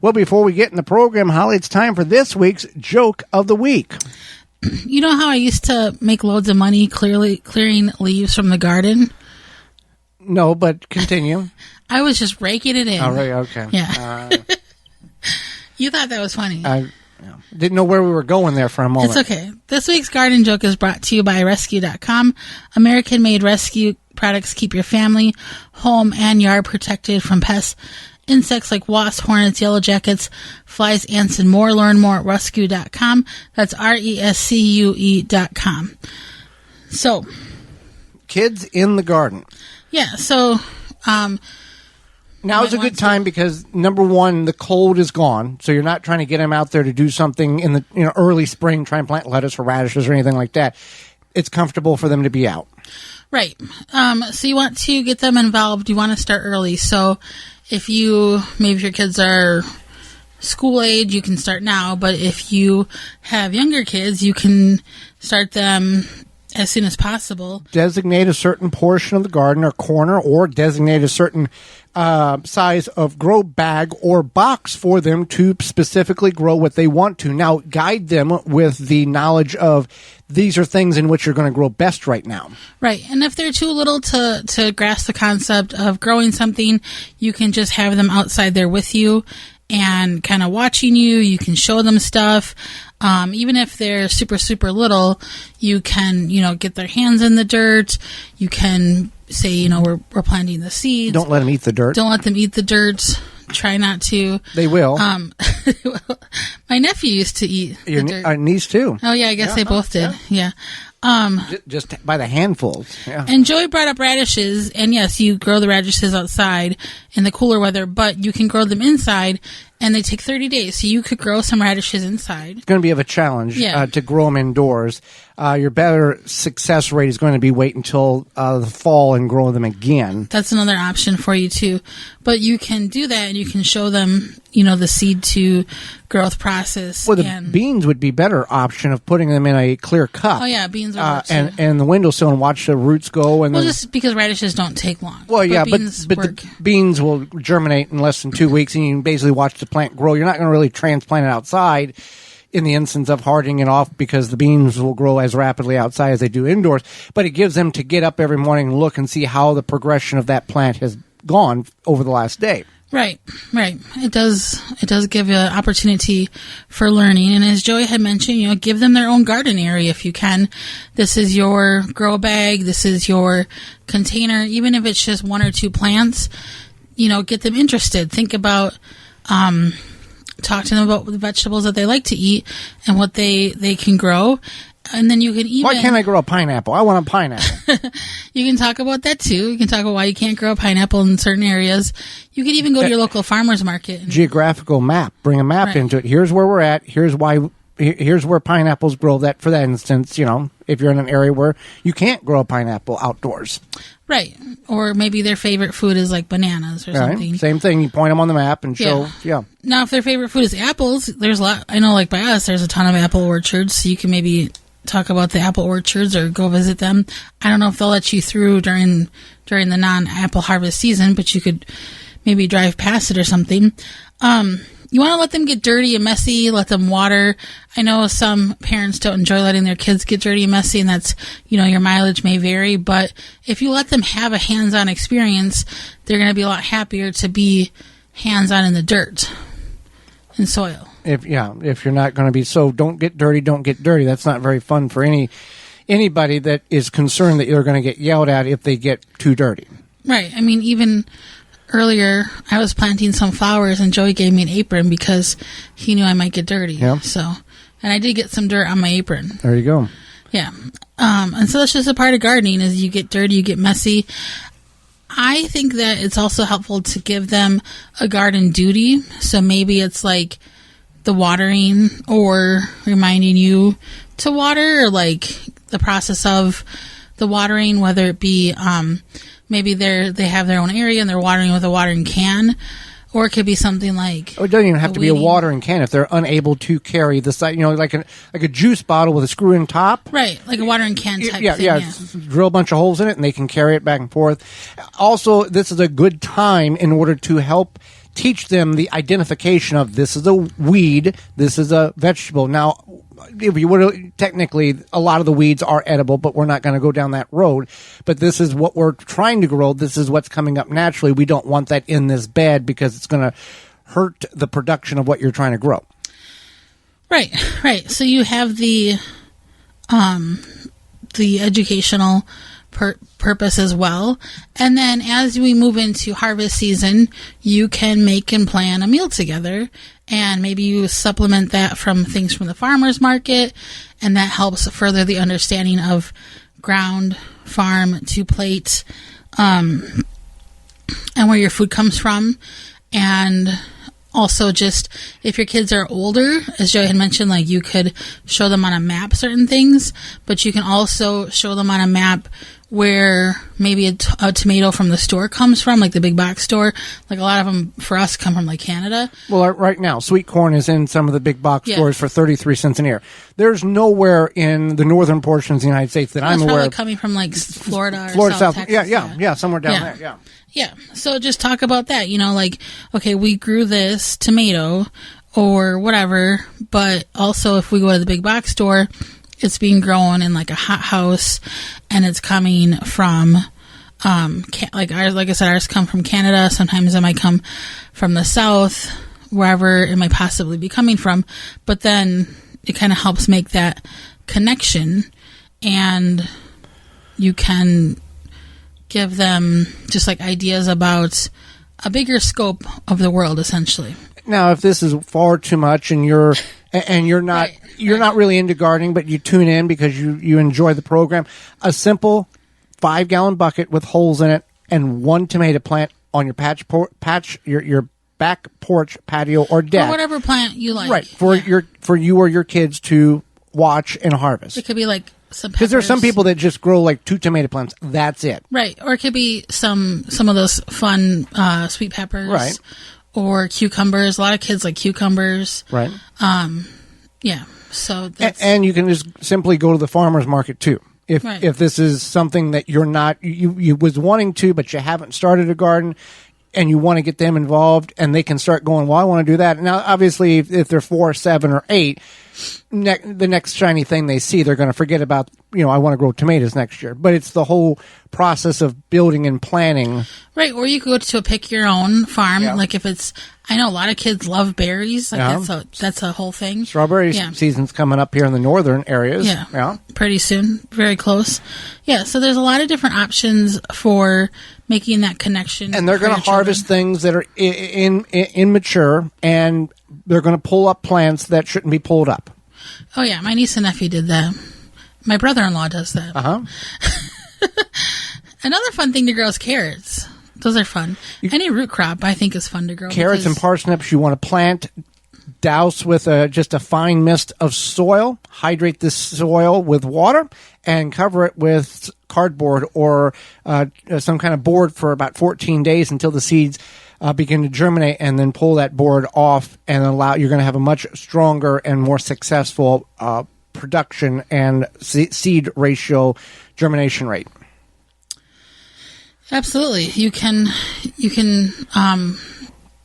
Well, before we get in the program, Holly, it's time for this week's Joke of the Week. You know how I used to make loads of money clearing leaves from the garden? No, but continue. I was just raking it in. All right, okay. Yeah. You thought that was funny. I didn't know where we were going there for a moment. It's okay. This week's garden joke is brought to you by Rescue.com. American-made rescue products keep your family, home, and yard protected from pests, insects like wasps, hornets, yellow jackets, flies, ants, and more. Learn more at rescue.com. That's RESCUE.com. So, kids in the garden. Yeah, so now is a good time because, number one, the cold is gone, so you're not trying to get them out there to do something in the early spring, try and plant lettuce or radishes or anything like that. It's comfortable for them to be out. Right. So you want to get them involved. You want to start early. So if your kids are school age, you can start now. But if you have younger kids, you can start them as soon as possible. Designate a certain portion of the garden or corner, or designate a certain size of grow bag or box for them to specifically grow what they want to. Now, guide them with the knowledge of these are things in which you're going to grow best right now. Right. And if they're too little to grasp the concept of growing something, you can just have them outside there with you and kind of watching you. You can show them stuff. Even if they're super, super little, you can, get their hands in the dirt. You can say, we're planting the seeds. Don't let them eat the dirt. Don't let them eat the dirt. Try not to. They will. My nephew used to eat the dirt. Our niece too. Oh, yeah, I guess they both did. Yeah. Just by the handfuls. Yeah. And Joey brought up radishes, and yes, you grow the radishes outside in the cooler weather, but you can grow them inside, and they take 30 days. So you could grow some radishes inside. It's going to be of a challenge to grow them indoors. Your better success rate is going to be wait until the fall and grow them again. That's another option for you too. But you can do that, and you can show them, the seed to growth process. Well, the beans would be better option of putting them in a clear cup. Oh yeah, beans would work too. And the windowsill and watch the roots go. And just because radishes don't take long. Well, but the beans will germinate in less than 2 weeks, and you can basically watch the plant grow. You're not going to really transplant it outside in the instance of hardening it off, because the beans will grow as rapidly outside as they do indoors. But it gives them to get up every morning and look and see how the progression of that plant has gone over the last day. Right. It does give you an opportunity for learning. And as Joey had mentioned, give them their own garden area if you can. This is your grow bag. This is your container. Even if it's just 1 or 2 plants, get them interested. Think about, talk to them about the vegetables that they like to eat and what they can grow. And then you can even... Why can't I grow a pineapple? I want a pineapple. You can talk about that too. You can talk about why you can't grow a pineapple in certain areas. You can even go to your local farmer's market. Geographical map. Bring a map into it. Here's where we're at. Here's where pineapples grow. That, for that instance, if you're in an area where you can't grow a pineapple outdoors. Right. Or maybe their favorite food is like bananas or something. Same thing. You point them on the map and show. Yeah. Now, if their favorite food is apples, there's a lot. I know, like by us, there's a ton of apple orchards. So you can maybe talk about the apple orchards or go visit them. I don't know if they'll let you through during the non-apple harvest season, but you could maybe drive past it or something. You want to let them get dirty and messy, let them water. I know some parents don't enjoy letting their kids get dirty and messy, and that's, your mileage may vary, but if you let them have a hands-on experience, they're going to be a lot happier to be hands-on in the dirt and soil. If you're not going to be, so don't get dirty. That's not very fun for anybody that is concerned that you're going to get yelled at if they get too dirty. Right. I mean, even earlier, I was planting some flowers, and Joey gave me an apron because he knew I might get dirty. Yeah. So, and I did get some dirt on my apron. There you go. Yeah. And so that's just a part of gardening, is you get dirty, you get messy. I think that it's also helpful to give them a garden duty. So maybe it's like the watering, or reminding you to water, or like the process of the watering, whether it be maybe they have their own area and they're watering with a watering can, or it could be something like... Oh, it doesn't even have to be a watering can if they're unable to carry the side, like a juice bottle with a screw in top. Right, like a watering can type thing. Yeah, drill a bunch of holes in it and they can carry it back and forth. Also, this is a good time in order to help teach them the identification of this is a weed, this is a vegetable. Now, if you would technically, a lot of the weeds are edible, but we're not going to go down that road. But this is what we're trying to grow. This is what's coming up naturally. We don't want that in this bed because it's going to hurt the production of what you're trying to grow. Right. So you have the educational purpose as well. And then as we move into harvest season, you can make and plan a meal together, and maybe you supplement that from things from the farmer's market, and that helps further the understanding of ground, farm to plate, and where your food comes from. And also, just if your kids are older, as Joey had mentioned, like you could show them on a map certain things, but you can also show them on a map where maybe a tomato from the store comes from, like the big box store. Like a lot of them for us come from like Canada. Well, right now, sweet corn is in some of the big box stores for 33 cents an ear. There's nowhere in the northern portions of the United States that I'm aware of. It's probably coming from like Florida or South Texas. Yeah, somewhere down there, yeah. Yeah, so just talk about that, like, okay, we grew this tomato or whatever, but also if we go to the big box store, it's being grown in like a hothouse, and it's coming from, like I said, ours come from Canada. Sometimes it might come from the South, wherever it might possibly be coming from, but then it kind of helps make that connection, and you can give them just like ideas about a bigger scope of the world, essentially. Now, if this is far too much and you're not not really into gardening, but you tune in because you enjoy the program, a simple 5-gallon bucket with holes in it and one tomato plant on your your back porch, patio, or deck, or whatever plant you like, right? For you or your kids to watch and harvest. It could be like some peppers. Because there's some people that just grow like 2 tomato plants. That's it. Right. Or it could be some of those fun sweet peppers. Right. Or cucumbers. A lot of kids like cucumbers. Right. Yeah. So and you can just simply go to the farmer's market too. If this is something that you're not you was wanting to, but you haven't started a garden, and you want to get them involved, and they can start going, well, I want to do that. Now, obviously, if they're 4, 7, or 8, the next shiny thing they see, they're going to forget about, I want to grow tomatoes next year. But it's the whole process of building and planning. Right, or you could go to a pick your own farm. Yeah. Like if it's, I know a lot of kids love berries. Like that's a whole thing. Strawberry season's coming up here in the northern areas. Yeah, pretty soon, very close. Yeah, so there's a lot of different options for making that connection. And they're going to harvest things that are immature, and they're going to pull up plants that shouldn't be pulled up. Oh, yeah. My niece and nephew did that. My brother-in-law does that. Uh-huh. Another fun thing to grow is carrots. Those are fun. Any root crop, I think, is fun to grow. Carrots and parsnips you want to plant, douse with just a fine mist of soil, hydrate this soil with water, and cover it with cardboard or some kind of board for about 14 days until the seeds begin to germinate, and then pull that board off, and you're going to have a much stronger and more successful production and seed ratio germination rate. Absolutely. You can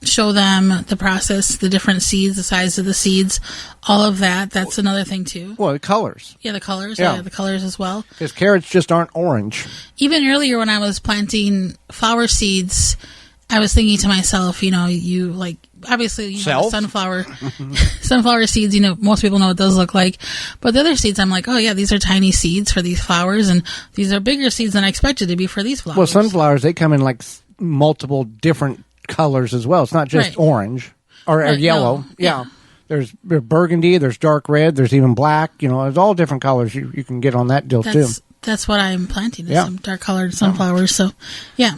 show them the process, the different seeds, the size of the seeds, all of that. That's another thing too. Well, the colors. Yeah, the colors. Yeah, the colors as well. Because carrots just aren't orange. Even earlier when I was planting flower seeds, I was thinking to myself, you like, obviously, sunflower seeds, most people know what those look like. But the other seeds, I'm like, oh, yeah, these are tiny seeds for these flowers, and these are bigger seeds than I expected to be for these flowers. Well, sunflowers, they come in like multiple different colors as well. It's not just orange or yellow. No. Yeah. There's burgundy, there's dark red, there's even black. There's all different colors you can get on that deal, too. That's what I'm planting, is some dark-colored sunflowers. So, yeah.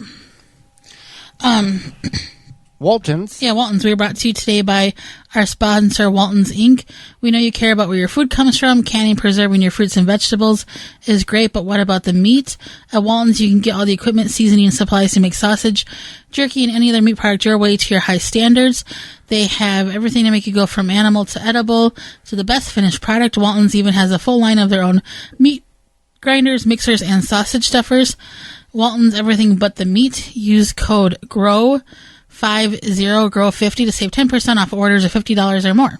Waltons. Yeah, Waltons. We were brought to you today by our sponsor, Waltons Inc. We know you care about where your food comes from. Canning, preserving your fruits and vegetables is great, but what about the meat? At Waltons, you can get all the equipment, seasoning, and supplies to make sausage, jerky, and any other meat product your way to your high standards. They have everything to make you go from animal to edible to the best finished product. Waltons even has a full line of their own meat grinders, mixers, and sausage stuffers. Waltons, everything but the meat. Use code GROW 888-50-GROW50 to save 10% off orders of $50 or more.